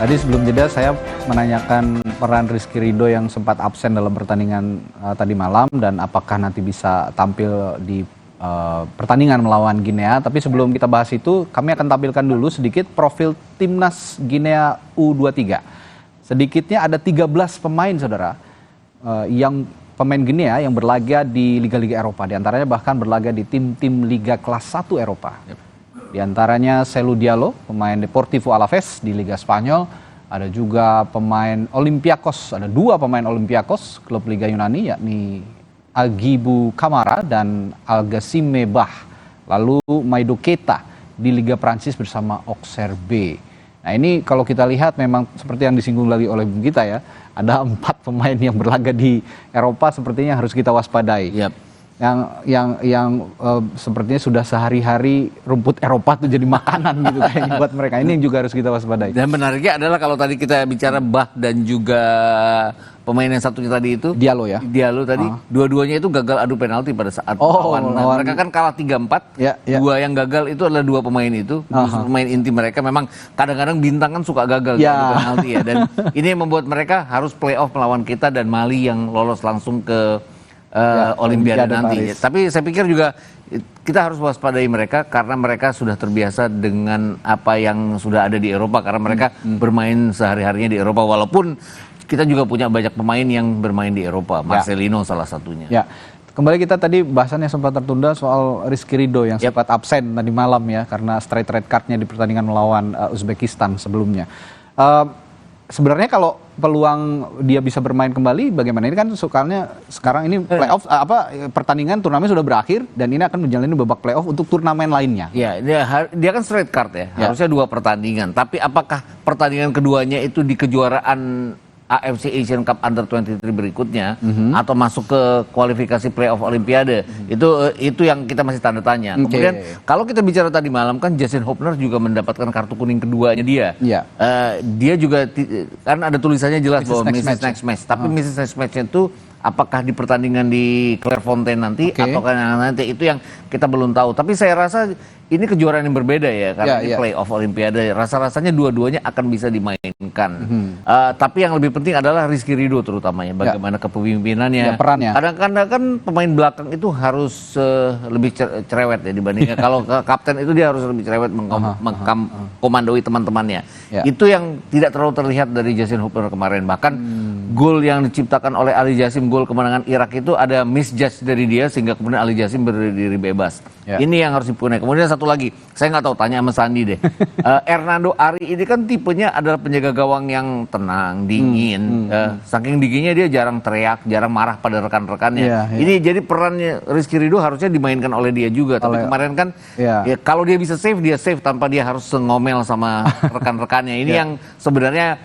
Tadi sebelum jeda saya menanyakan peran Rizky Ridho yang sempat absen dalam pertandingan tadi malam dan apakah nanti bisa tampil di pertandingan melawan Guinea. Tapi sebelum kita bahas itu, kami akan tampilkan dulu sedikit profil timnas Guinea U23. Sedikitnya ada 13 pemain, saudara, yang pemain Guinea yang berlaga di liga-liga Eropa. Di antaranya bahkan berlaga di tim-tim liga kelas 1 Eropa. Di antaranya Selu Diallo, pemain Deportivo Alaves di Liga Spanyol. Ada juga pemain Olympiakos, ada 2 pemain Olympiakos, klub Liga Yunani, yakni Agibu Kamara dan Algasime Bah. Lalu Maido Keita di Liga Prancis bersama Auxerre B. Nah ini kalau kita lihat memang seperti yang disinggung lagi oleh Bung Gita ya, ada 4 pemain yang berlaga di Eropa sepertinya harus kita waspadai. Yep. Yang sepertinya sudah sehari-hari rumput Eropa tuh jadi makanan gitu kayaknya buat mereka. Ini yang juga harus kita waspadai. Dan menariknya adalah kalau tadi kita bicara Bah dan juga pemain yang satunya tadi itu Diallo ya. Diallo tadi, dua-duanya itu gagal adu penalti pada saat lawan. Mereka kan kalah 3-4. Ya. 2 yang gagal itu adalah 2 pemain itu. Pemain inti mereka memang kadang-kadang bintang kan suka gagal di adu penalti ya. Dan ini yang membuat mereka harus playoff melawan kita dan Mali yang lolos langsung ke Olimpiade nanti. Paris. Tapi saya pikir juga kita harus waspadai mereka karena mereka sudah terbiasa dengan apa yang sudah ada di Eropa karena mereka bermain sehari-harinya di Eropa walaupun kita juga punya banyak pemain yang bermain di Eropa. Marcelino salah satunya. Ya. Kembali kita tadi bahasannya sempat tertunda soal Rizky Ridho yang sempat absen tadi malam ya karena straight red card-nya di pertandingan melawan Uzbekistan sebelumnya. Sebenarnya kalau peluang dia bisa bermain kembali bagaimana? Ini kan soalnya sekarang ini playoff pertandingan turnamen sudah berakhir dan ini akan menjalani babak playoff untuk turnamen lainnya. Ya, dia kan straight card ya. Harusnya 2 pertandingan. Tapi apakah pertandingan keduanya itu di kejuaraan AFC Asian Cup Under 23 berikutnya atau masuk ke kualifikasi playoff Olimpiade itu yang kita masih tanda tanya. Kemudian kalau kita bicara tadi malam kan Justin Hopner juga mendapatkan kartu kuning keduanya dia. Dia juga kan ada tulisannya jelas bahwa Mrs. Next Match. Tapi Mrs. Next Match-nya itu apakah di pertandingan di Clairefontaine nanti atau nanti itu yang kita belum tahu. Tapi saya rasa ini kejuaraan yang berbeda ya karena ini playoff Olimpiade. Rasa-rasanya dua-duanya akan bisa dimainkan. Tapi yang lebih penting adalah Rizky Ridho terutamanya bagaimana kepemimpinannya. Perannya. Kadang-kadang kan pemain belakang itu harus lebih cerewet ya dibandingkan kalau kapten itu dia harus lebih cerewet mengkomandoi teman-temannya. Itu yang tidak terlalu terlihat dari Justin Hopner kemarin. Bahkan gol yang diciptakan oleh Ali Jassim, gol kemenangan Irak itu ada misjudge dari dia sehingga kemudian Ali Jassim berdiri bebas. Ini yang harus dipunyai. Kemudian satu lagi, saya nggak tahu, tanya sama Sandi deh. Hernando Ari ini kan tipenya adalah penjaga gawang yang tenang, dingin. Saking dinginnya dia jarang teriak, jarang marah pada rekan-rekannya. Ini jadi perannya Rizky Ridho harusnya dimainkan oleh dia juga. Tapi kemarin kan ya, kalau dia bisa save, dia save tanpa dia harus ngomel sama rekan-rekannya. Ini yang sebenarnya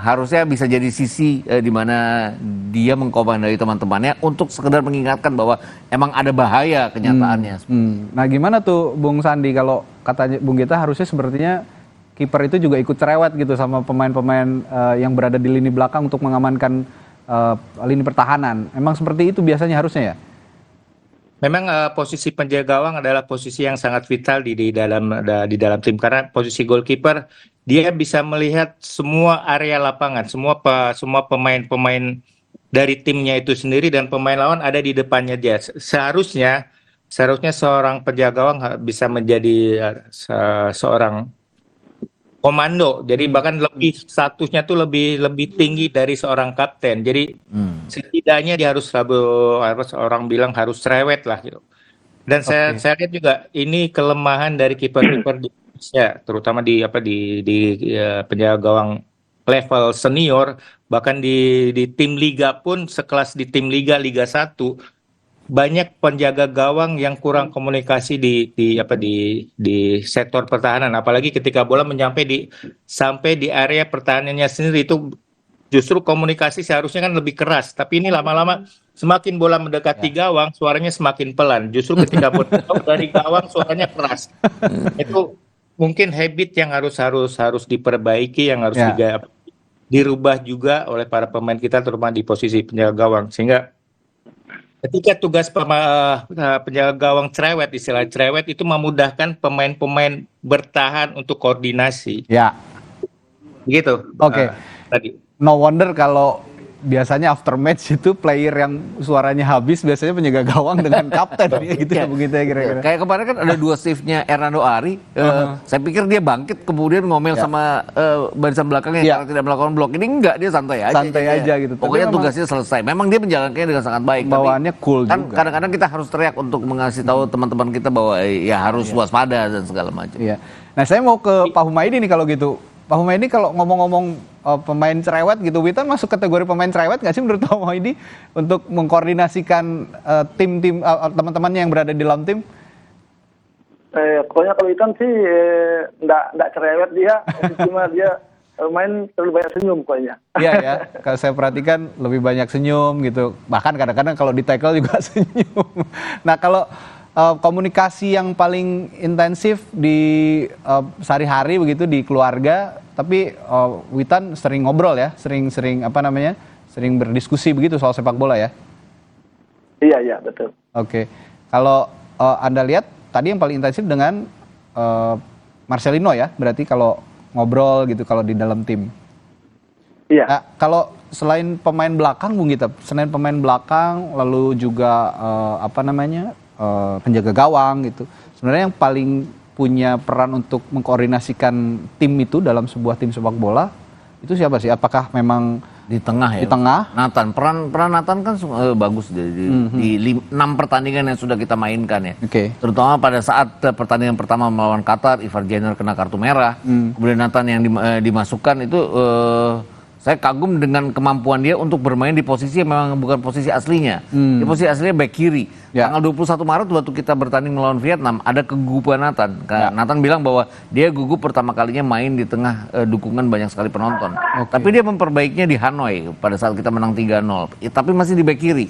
harusnya bisa jadi sisi di mana dia mengkomandoi teman-temannya untuk sekedar mengingatkan bahwa emang ada bahaya kenyataannya. Nah gimana tuh Bung Sandi kalau katanya Bung Gita harusnya sepertinya kiper itu juga ikut cerewet gitu sama pemain-pemain yang berada di lini belakang untuk mengamankan lini pertahanan. Emang seperti itu biasanya harusnya ya? Memang posisi penjaga gawang adalah posisi yang sangat vital di dalam tim karena posisi goalkeeper dia bisa melihat semua area lapangan, semua pemain-pemain dari timnya itu sendiri dan pemain lawan ada di depannya dia. Seharusnya seorang penjaga gawang bisa menjadi seorang komando. Jadi bahkan lebih statusnya tuh lebih tinggi dari seorang kapten. Jadi setidaknya dia harus orang bilang harus cerewet lah gitu. Dan saya lihat juga ini kelemahan dari kiper-kiper di Indonesia, terutama di penjaga gawang level senior, bahkan di tim liga pun sekelas di tim liga 1 banyak penjaga gawang yang kurang komunikasi di sektor pertahanan, apalagi ketika bola sampai di area pertahanannya sendiri itu justru komunikasi seharusnya kan lebih keras, tapi ini lama-lama semakin bola mendekati gawang suaranya semakin pelan, justru ketika bola dari gawang suaranya keras. Itu mungkin habit yang harus diperbaiki, yang harus dirubah juga oleh para pemain kita terutama di posisi penjaga gawang, sehingga ketika tugas penjaga gawang cerewet, istilah cerewet itu memudahkan pemain-pemain bertahan untuk koordinasi. Begitu. Oke. Tadi. No wonder kalau biasanya after match itu player yang suaranya habis biasanya penjaga gawang dengan kapten ya gitu ya, begitu ya kira-kira. Kayak kemarin kan ada 2 save-nya Hernando Ari. Saya pikir dia bangkit kemudian ngomel sama barisan belakangnya karena tidak melakukan blok. Ini enggak, dia santai aja. Santai aja gitu. Pokoknya Tapi tugasnya selesai. Memang dia menjalankannya dengan sangat baik. Bawaannya cool kan juga. kadang-kadang kita harus teriak untuk mengasih tahu teman-teman kita bahwa ya harus waspada dan segala macam. Iya. Nah, saya mau ke Pak Humaydi nih kalau gitu. Pak Humaydi kalau ngomong-ngomong pemain cerewet gitu, Witan masuk kategori pemain cerewet nggak sih menurut Pak Humaydi untuk mengkoordinasikan tim-tim teman-temannya yang berada di dalam tim? Pokoknya kalau Witan sih nggak cerewet dia, cuma dia main terlalu banyak senyum pokoknya. Iya ya, kalau saya perhatikan lebih banyak senyum gitu. Bahkan kadang-kadang kalau di tackle juga senyum. Nah, kalau komunikasi yang paling intensif di sehari-hari begitu di keluarga, tapi Witan sering ngobrol ya, sering sering berdiskusi begitu soal sepak bola ya. Iya betul. Oke, kalau Anda lihat tadi yang paling intensif dengan Marcelino ya, berarti kalau ngobrol gitu kalau di dalam tim. Iya. Nah, kalau selain pemain belakang Bung Gita, selain pemain belakang lalu juga penjaga gawang gitu. Sebenarnya yang paling punya peran untuk mengkoordinasikan tim itu dalam sebuah tim sepak bola itu siapa sih? Apakah memang Di tengah ya. Di tengah. Nathan, peran Nathan kan bagus di 6 pertandingan yang sudah kita mainkan ya. Oke. Terutama pada saat pertandingan pertama melawan Qatar, Ivar Jenner kena kartu merah. Kemudian Nathan yang dimasukkan itu saya kagum dengan kemampuan dia untuk bermain di posisi yang memang bukan posisi aslinya. Di posisi aslinya back kiri. Ya. Tanggal 21 Maret waktu kita bertanding melawan Vietnam ada kegugupan Nathan. Nathan bilang bahwa dia gugup pertama kalinya main di tengah dukungan banyak sekali penonton. Tapi dia memperbaikinya di Hanoi pada saat kita menang 3-0. Tapi masih di back kiri.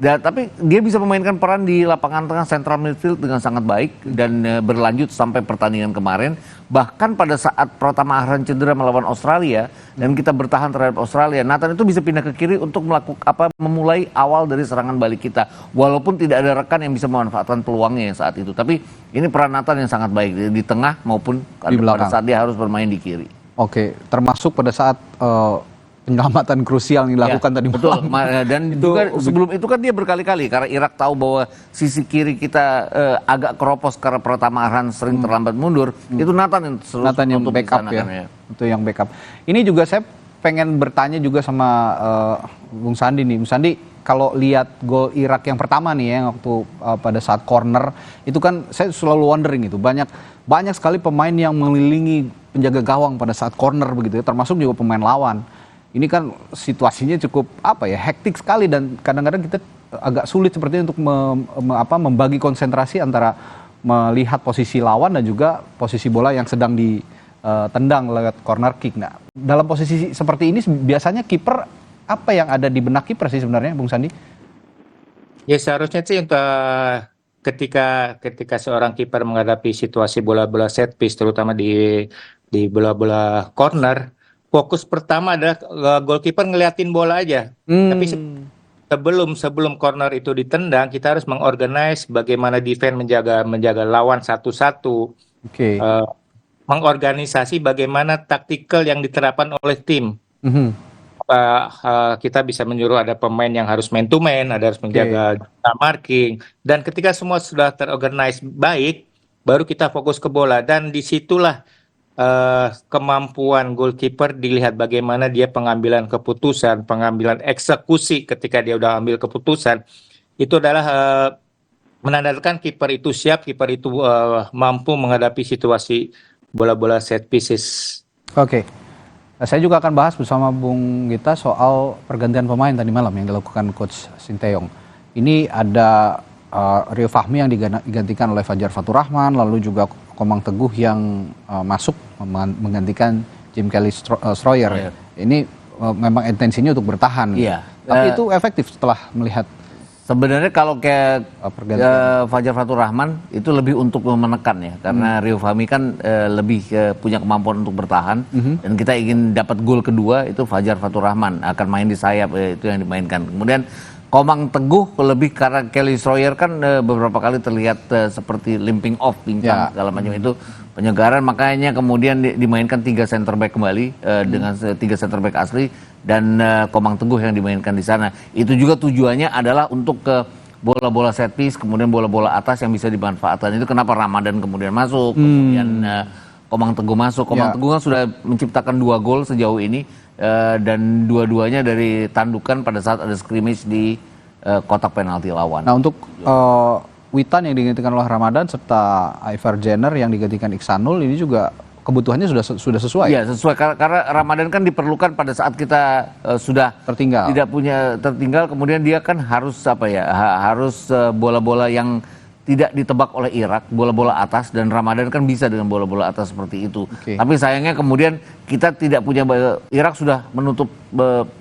Tapi dia bisa memainkan peran di lapangan tengah central midfield dengan sangat baik dan berlanjut sampai pertandingan kemarin. Bahkan pada saat Pratama Ahran cedera melawan Australia dan kita bertahan terhadap Australia, Nathan itu bisa pindah ke kiri untuk memulai awal dari serangan balik kita. Walaupun tidak ada rekan yang bisa memanfaatkan peluangnya yang saat itu. Tapi ini peran Nathan yang sangat baik di tengah maupun Di pada saat dia harus bermain di kiri. Oke, termasuk pada saat penyelamatan krusial yang dilakukan tadi betul. malam. Dan juga sebelum itu kan dia berkali-kali karena Irak tahu bahwa sisi kiri kita agak keropos karena Pratama Arhan sering terlambat mundur. Itu Nathan yang backup ya. Itu yang backup. Ini juga saya pengen bertanya juga sama Bung Sandi nih. Bung Sandi, kalau lihat gol Irak yang pertama nih ya waktu pada saat corner itu kan saya selalu wondering itu banyak sekali pemain yang mengelilingi penjaga gawang pada saat corner begitu ya, termasuk juga pemain lawan. Ini kan situasinya cukup hektik sekali dan kadang-kadang kita agak sulit sepertinya untuk membagi konsentrasi antara melihat posisi lawan dan juga posisi bola yang sedang ditendang lewat corner kick. Nah, dalam posisi seperti ini biasanya kiper apa yang ada di benak kiper sih sebenarnya, Bung Sandi? Ya seharusnya sih untuk ketika seorang kiper menghadapi situasi bola-bola set piece terutama di bola-bola corner, fokus pertama adalah goalkeeper ngeliatin bola aja. Tapi sebelum corner itu ditendang, kita harus mengorganize bagaimana defense menjaga lawan satu-satu. Oke. Mengorganisasi bagaimana taktikal yang diterapkan oleh tim. Kita bisa menyuruh ada pemain yang harus man to man, ada harus menjaga marking. Dan ketika semua sudah terorganize baik, baru kita fokus ke bola. Dan disitulah kemampuan goalkeeper dilihat bagaimana dia pengambilan keputusan, pengambilan eksekusi ketika dia udah ambil keputusan. Itu adalah menandakan kiper itu siap, kiper itu mampu menghadapi situasi bola-bola set pieces. Oke. Saya juga akan bahas bersama Bung Gita soal pergantian pemain tadi malam yang dilakukan Coach Sinteyong. Ini ada Rio Fahmi yang digantikan oleh Fajar Fatur Rahman, lalu juga Komang Teguh yang masuk menggantikan Jim Kelly Stroyer. Ini memang intensinya untuk bertahan. Iya. Tapi itu efektif setelah melihat. Sebenarnya kalau kayak Fajar Fatur Rahman itu lebih untuk menekan ya, karena Rio Fahmi kan lebih punya kemampuan untuk bertahan dan kita ingin dapat gol kedua itu Fajar Fatur Rahman akan main di sayap itu yang dimainkan. Kemudian Komang Teguh lebih karena Kelly Stroyer kan beberapa kali terlihat seperti limping off, pincang segala macam itu penyegaran, makanya kemudian dimainkan 3 center back kembali dengan 3 center back asli dan Komang Teguh yang dimainkan di sana. Itu juga tujuannya adalah untuk ke bola-bola set piece, kemudian bola-bola atas yang bisa dimanfaatkan. Itu kenapa Ramadan kemudian masuk, kemudian Komang Teguh masuk. Komang Teguh kan sudah menciptakan 2 gol sejauh ini dan dua-duanya dari tandukan pada saat ada scrimmage di kotak penalti lawan. Nah, untuk Witan yang digantikan oleh Ramadan serta Ivar Jenner yang digantikan Iksanul ini juga kebutuhannya sudah sesuai. Iya, sesuai karena Ramadan kan diperlukan pada saat kita sudah Tertinggal. tidak punya tertinggal, kemudian dia kan harus harus bola-bola yang tidak ditebak oleh Irak, bola-bola atas, dan Ramadan kan bisa dengan bola-bola atas seperti itu. Oke. Tapi sayangnya kemudian kita tidak punya, Irak sudah menutup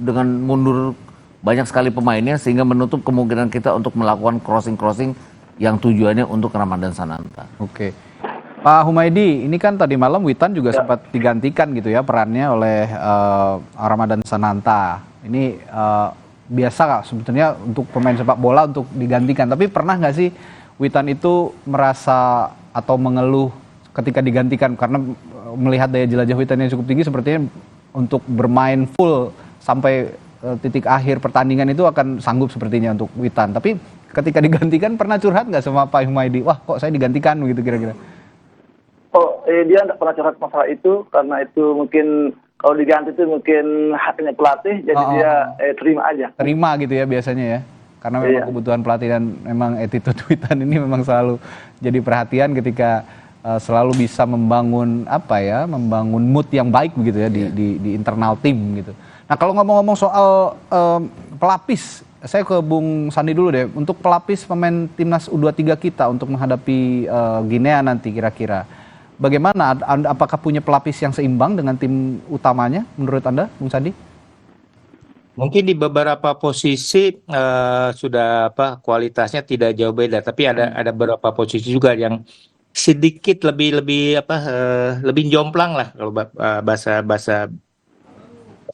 dengan mundur banyak sekali pemainnya sehingga menutup kemungkinan kita untuk melakukan crossing yang tujuannya untuk Ramadan Sananta. Oke. Pak Humaydi, ini kan tadi malam Witan juga sempat digantikan gitu ya perannya oleh Ramadan Sananta. Ini biasa nggak sebetulnya untuk pemain sepak bola untuk digantikan. Tapi pernah nggak sih Witan itu merasa atau mengeluh ketika digantikan karena melihat daya jelajah Witan yang cukup tinggi sepertinya untuk bermain full sampai titik akhir pertandingan itu akan sanggup sepertinya untuk Witan. Tapi ketika digantikan pernah curhat nggak sama Pak Humaydi? Wah kok saya digantikan begitu kira-kira? Dia nggak pernah curhat masalah itu karena itu mungkin kalau diganti itu mungkin haknya pelatih, jadi dia terima aja. Terima gitu ya biasanya ya, karena memang kebutuhan pelatih dan memang attitude Witan ini memang selalu jadi perhatian ketika selalu bisa membangun membangun mood yang baik begitu ya di internal tim gitu. Nah kalau ngomong-ngomong soal pelapis, saya ke Bung Sandi dulu deh. Untuk pelapis pemain timnas U23 kita untuk menghadapi Guinea nanti kira-kira bagaimana? Apakah punya pelapis yang seimbang dengan tim utamanya menurut Anda, Bung Sandi? Mungkin di beberapa posisi sudah kualitasnya tidak jauh beda, tapi ada beberapa posisi juga yang sedikit lebih jomplang lah kalau bahasa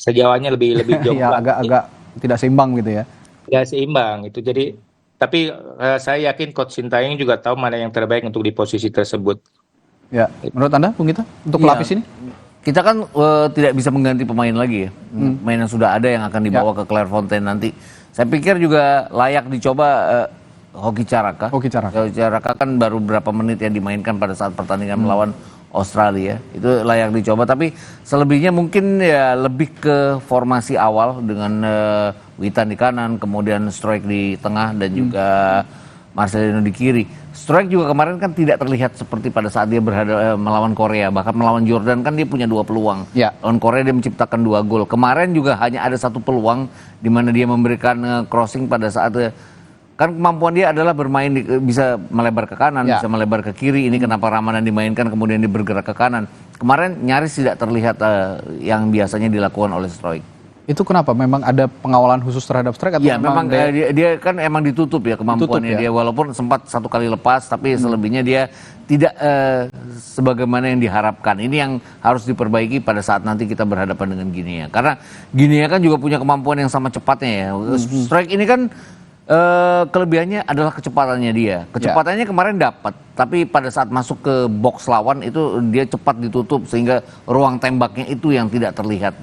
Jawanya lebih jomplang. Ya, agak tidak seimbang gitu ya. Ya seimbang itu. Jadi tapi saya yakin Coach Sintayong juga tahu mana yang terbaik untuk di posisi tersebut. Ya, menurut Anda Bung Gita untuk pelapis ini? Kita kan tidak bisa mengganti pemain lagi ya. Pemain yang sudah ada yang akan dibawa ke Clairefontaine nanti. Saya pikir juga layak dicoba Hoki Caraka. Hoki Caraka kan baru berapa menit yang dimainkan pada saat pertandingan melawan Australia. Itu layak dicoba, tapi selebihnya mungkin ya lebih ke formasi awal dengan Witan di kanan, kemudian Struijk di tengah dan juga Marcelino di kiri. Struijk juga kemarin kan tidak terlihat seperti pada saat dia melawan Korea, bahkan melawan Jordan kan dia punya 2 peluang. Lawan Korea dia menciptakan 2 gol. Kemarin juga hanya ada 1 peluang di mana dia memberikan crossing pada saat kan kemampuan dia adalah bermain bisa melebar ke kanan, bisa melebar ke kiri. Ini kenapa Ramadan dimainkan kemudian dia bergerak ke kanan. Kemarin nyaris tidak terlihat yang biasanya dilakukan oleh Struijk. Itu kenapa? Memang ada pengawalan khusus terhadap Struijk atau memang dia kan emang ditutup ya kemampuannya dia, walaupun sempat 1 kali lepas, tapi selebihnya dia tidak sebagaimana yang diharapkan. Ini yang harus diperbaiki pada saat nanti kita berhadapan dengan Guinea. Karena Guinea kan juga punya kemampuan yang sama cepatnya ya. Struijk ini kan kelebihannya adalah kecepatannya dia. Kecepatannya kemarin dapat, tapi pada saat masuk ke box lawan itu dia cepat ditutup sehingga ruang tembaknya itu yang tidak terlihat.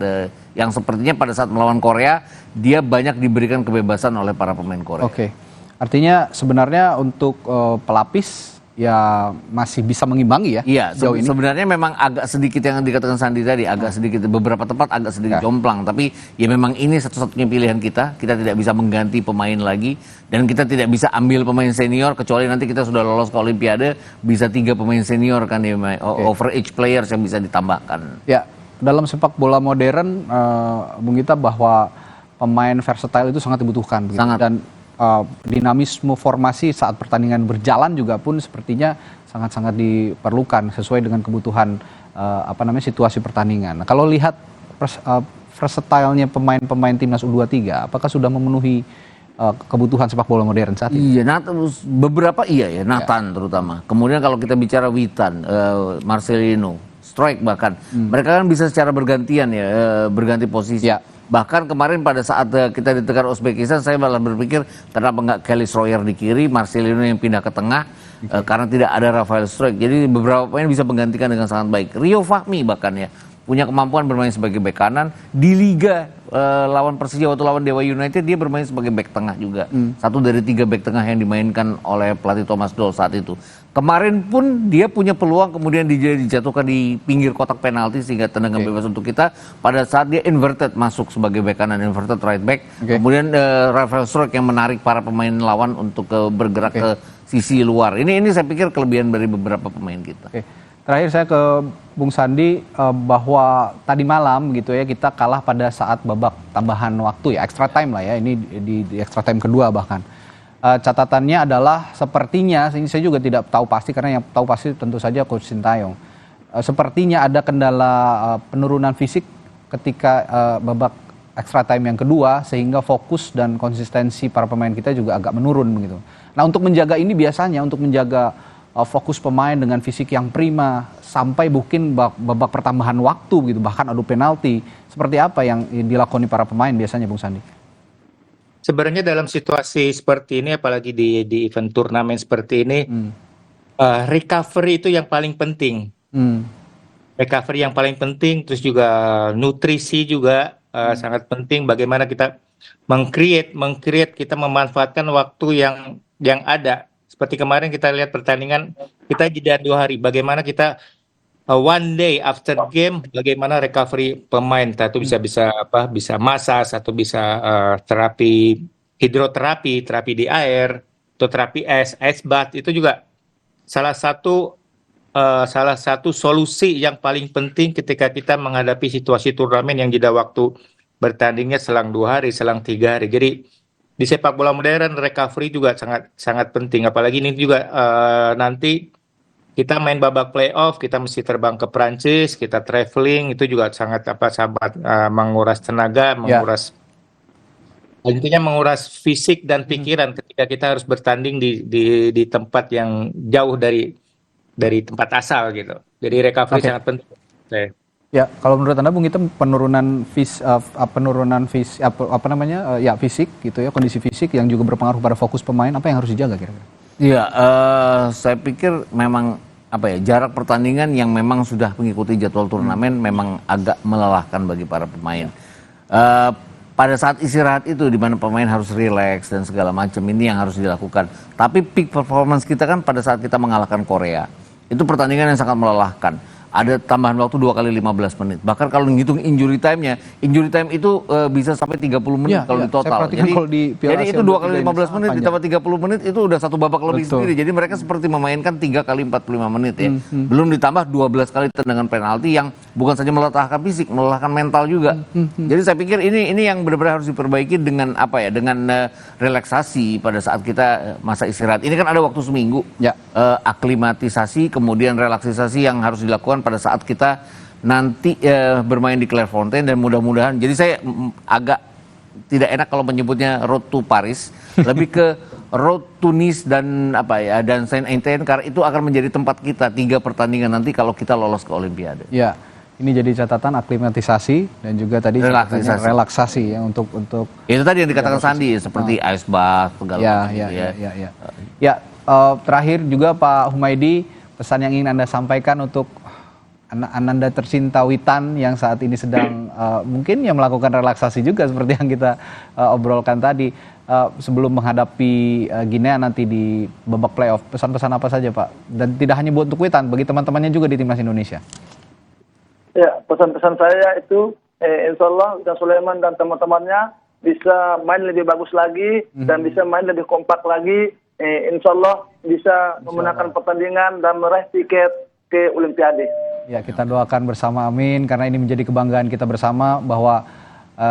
Yang sepertinya pada saat melawan Korea dia banyak diberikan kebebasan oleh para pemain Korea. Oke. Artinya sebenarnya untuk pelapis ya masih bisa mengimbangi ya. Iya, sebenarnya memang agak sedikit yang dikatakan Sandi tadi, agak sedikit beberapa tempat agak sedikit jomplang, tapi ya memang ini satu-satunya pilihan kita. Kita tidak bisa mengganti pemain lagi dan kita tidak bisa ambil pemain senior kecuali nanti kita sudah lolos ke Olimpiade, bisa 3 pemain senior kan ya, over age players yang bisa ditambahkan. Ya, dalam sepak bola modern Bung Gita bahwa pemain versatile itu sangat dibutuhkan begitu. Sangat. Dan dinamisme formasi saat pertandingan berjalan juga pun sepertinya sangat-sangat diperlukan sesuai dengan kebutuhan situasi pertandingan. Nah, kalau lihat versatile-nya pemain-pemain timnas U23, apakah sudah memenuhi kebutuhan sepak bola modern saat ini? Iya, beberapa iya ya, Nathan terutama. Kemudian kalau kita bicara Witan, Marcelino, Struijk bahkan, mereka kan bisa secara bergantian ya, berganti posisi. Bahkan kemarin pada saat kita ditekan Uzbekistan, saya malah berpikir kenapa nggak Kelly Stroyer di kiri, Marcelino yang pindah ke tengah, karena tidak ada Rafael Struijk. Jadi beberapa pemain bisa menggantikan dengan sangat baik. Rio Fahmi bahkan ya punya kemampuan bermain sebagai bek kanan di Liga lawan Persija waktu lawan Dewa United, dia bermain sebagai bek tengah juga. Satu dari 3 bek tengah yang dimainkan oleh pelatih Thomas Doll saat itu. Kemarin pun dia punya peluang kemudian dijatuhkan di pinggir kotak penalti sehingga tendangan bebas untuk kita pada saat dia inverted masuk sebagai bek kanan, inverted right back. Kemudian Rafael Struijk yang menarik para pemain lawan untuk bergerak ke sisi luar. Ini saya pikir kelebihan dari beberapa pemain kita. Terakhir saya ke Bung Sandi, bahwa tadi malam gitu ya kita kalah pada saat babak tambahan waktu ya, extra time lah ya, ini di extra time kedua bahkan. Catatannya adalah sepertinya, ini saya juga tidak tahu pasti karena yang tahu pasti tentu saja Coach Sintayong. Sepertinya ada kendala penurunan fisik ketika babak extra time yang kedua sehingga fokus dan konsistensi para pemain kita juga agak menurun begitu. Nah, untuk menjaga ini biasanya untuk menjaga fokus pemain dengan fisik yang prima sampai mungkin babak pertambahan waktu gitu, bahkan adu penalti, seperti apa yang dilakoni para pemain biasanya Bung Sandi? Sebenarnya dalam situasi seperti ini, apalagi di event turnamen seperti ini, recovery itu yang paling penting. Recovery yang paling penting, terus juga nutrisi juga sangat penting. Bagaimana kita meng-create, kita memanfaatkan waktu yang ada. Seperti kemarin kita lihat pertandingan, kita jeda 2 hari. Bagaimana kita one day after game, bagaimana recovery pemain? Satu bisa massage, atau bisa terapi hidroterapi, terapi di air, atau terapi ice bath. Itu juga salah satu solusi yang paling penting ketika kita menghadapi situasi turnamen yang jeda waktu bertandingnya selang 2 hari, selang 3 hari. Jadi di sepak bola modern recovery juga sangat penting, apalagi ini juga nanti kita main babak playoff, kita mesti terbang ke Prancis, kita traveling, itu juga sangat menguras tenaga, intinya menguras fisik dan pikiran ketika kita harus bertanding di tempat yang jauh dari tempat asal gitu. Jadi recovery sangat penting. Ya, kalau menurut Anda Bung, itu penurunan fisik gitu ya, kondisi fisik yang juga berpengaruh pada fokus pemain, apa yang harus dijaga kira-kira? Iya, saya pikir memang jarak pertandingan yang memang sudah mengikuti jadwal turnamen memang agak melelahkan bagi para pemain. Pada saat istirahat itu di mana pemain harus rileks dan segala macam, ini yang harus dilakukan. Tapi peak performance kita kan pada saat kita mengalahkan Korea. Itu pertandingan yang sangat melelahkan. Ada tambahan waktu 2 kali 15 menit. Bahkan kalau ngitung injury time itu bisa sampai 30 menit kalau di total. Jadi itu 2 kali 15 menit ditambah 30 menit itu udah satu babak lebih sendiri. Jadi mereka seperti memainkan 3 kali 45 menit ya. Belum ditambah 12 kali tendangan penalti yang bukan saja melelahkan fisik, melelahkan mental juga. Jadi saya pikir ini yang benar-benar harus diperbaiki dengan dengan relaksasi pada saat kita masa istirahat. Ini kan ada waktu seminggu. Aklimatisasi kemudian relaksasi yang harus dilakukan pada saat kita nanti bermain di Clairefontaine, dan mudah-mudahan, jadi saya agak tidak enak kalau menyebutnya road to Paris, lebih ke road to Nice dan dan Saint-Étienne, karena itu akan menjadi tempat kita 3 pertandingan nanti kalau kita lolos ke Olimpiade. Ya, ini jadi catatan aklimatisasi dan juga tadi relaksasi ya untuk itu tadi yang dikatakan Sandi seperti ice bath segala macam. Ya, terakhir juga Pak Humaydi, pesan yang ingin Anda sampaikan untuk Ananda tercinta Witan yang saat ini sedang mungkin ya melakukan relaksasi juga seperti yang kita obrolkan tadi sebelum menghadapi Guinea nanti di babak playoff. Pesan-pesan apa saja Pak? Dan tidak hanya buat untuk Witan, bagi teman-temannya juga di Timnas Indonesia. Ya, pesan-pesan saya itu insya Allah Witan Sulaiman dan teman-temannya bisa main lebih bagus lagi dan bisa main lebih kompak lagi. Insya Allah bisa memenangkan pertandingan dan meraih tiket ke Olimpiade. Ya, kita doakan bersama, amin, karena ini menjadi kebanggaan kita bersama bahwa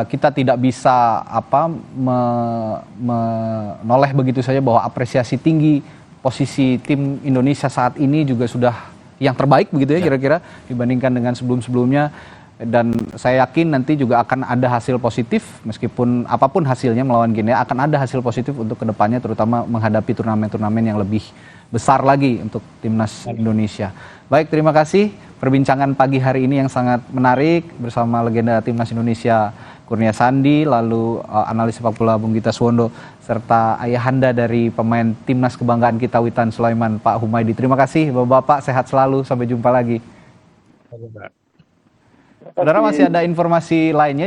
kita tidak bisa menoleh begitu saja bahwa apresiasi tinggi posisi tim Indonesia saat ini juga sudah yang terbaik begitu ya kira-kira dibandingkan dengan sebelum-sebelumnya. dan saya yakin nanti juga akan ada hasil positif meskipun apapun hasilnya melawan Guinea akan ada hasil positif untuk kedepannya terutama menghadapi turnamen-turnamen yang lebih besar lagi untuk timnas Indonesia. Baik, terima kasih perbincangan pagi hari ini yang sangat menarik bersama legenda timnas Indonesia Kurnia Sandi, lalu analis sepak bola Bung Gita Suwondo serta ayahanda dari pemain timnas kebanggaan kita Witan Sulaiman, Pak Humaydi. Terima kasih Bapak-bapak, sehat selalu, sampai jumpa lagi. Saudara, masih ada informasi lainnya.